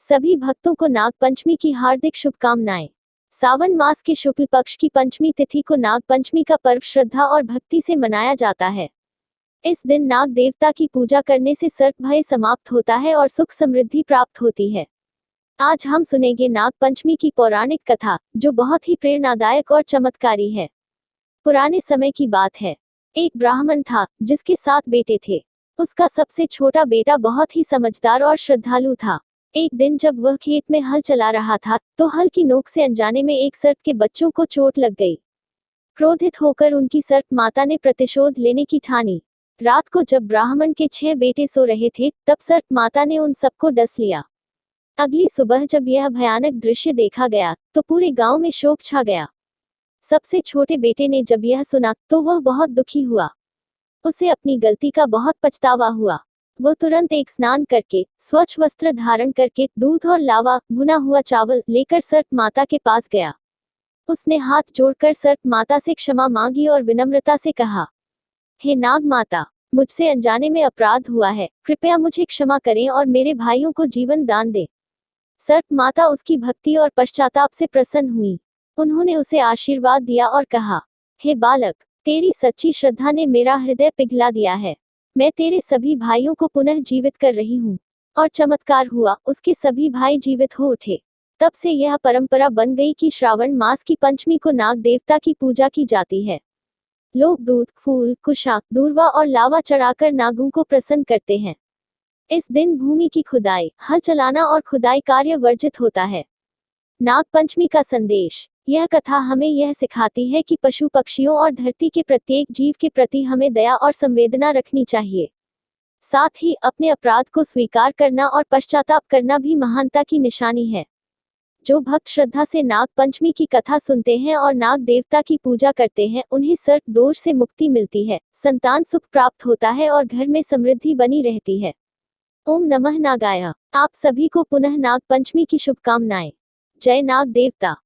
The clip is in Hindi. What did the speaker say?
सभी भक्तों को नाग पंचमी की हार्दिक शुभकामनाएं। सावन मास के शुक्ल पक्ष की पंचमी तिथि को नाग पंचमी का पर्व श्रद्धा और भक्ति से मनाया जाता है। इस दिन नाग देवता की पूजा करने से सर्प भय समाप्त होता है और सुख समृद्धि प्राप्त होती है। आज हम सुनेंगे नाग पंचमी की पौराणिक कथा, जो बहुत ही प्रेरणादायक और चमत्कारी है। पुराने समय की बात है। एक ब्राह्मण था, जिसके 7 बेटे थे। उसका सबसे छोटा बेटा बहुत ही समझदार और श्रद्धालु था। एक दिन जब वह खेत में हल चला रहा था, तो हल की नोक से अनजाने में एक सर्प के बच्चों को चोट लग गई। क्रोधित होकर उनकी सर्प माता ने प्रतिशोध लेने की ठानी। रात को जब ब्राह्मण के 6 बेटे सो रहे थे, तब सर्प माता ने उन सबको डस लिया। अगली सुबह जब यह भयानक दृश्य देखा गया, तो पूरे गांव में शोक छा गया। सबसे छोटे बेटे ने जब यह सुना, तो वह बहुत दुखी हुआ। उसे अपनी गलती का बहुत पछतावा हुआ। वह तुरंत एक स्नान करके, स्वच्छ वस्त्र धारण करके, दूध और लावा, भुना हुआ चावल लेकर सर्प माता के पास गया। उसने हाथ जोड़कर सर्प माता से क्षमा मांगी और विनम्रता से कहा, हे नाग माता, मुझसे अनजाने में अपराध हुआ है, कृपया मुझे क्षमा करें और मेरे भाइयों को जीवन दान दें। सर्प माता उसकी भक्ति और पश्चाताप से प्रसन्न हुई। उन्होंने उसे आशीर्वाद दिया और कहा, हे बालक, तेरी सच्ची श्रद्धा ने मेरा हृदय पिघला दिया है। मैं तेरे सभी भाइयों को पुनः जीवित कर रही हूँ। और चमत्कार हुआ, उसके सभी भाई जीवित हो उठे। तब से यह परंपरा बन गई कि श्रावण मास की पंचमी को नाग देवता की पूजा की जाती है। लोग दूध, फूल, कुशाक, दूर्वा और लावा चढ़ाकर नागों को प्रसन्न करते हैं। इस दिन भूमि की खुदाई, हल चलाना और खुदाई कार्य वर्जित होता है। नाग पंचमी का संदेश। यह कथा हमें यह सिखाती है कि पशु पक्षियों और धरती के प्रत्येक जीव के प्रति हमें दया और संवेदना रखनी चाहिए। साथ ही अपने अपराध को स्वीकार करना और पश्चाताप करना भी महानता की निशानी है। जो भक्त श्रद्धा से नाग पंचमी की कथा सुनते हैं और नाग देवता की पूजा करते हैं, उन्हें सर्प दोष से मुक्ति मिलती है, संतान सुख प्राप्त होता है और घर में समृद्धि बनी रहती है। ओम नमः नागाय। आप सभी को पुनः नाग पंचमी की शुभकामनाएं। जय नाग देवता।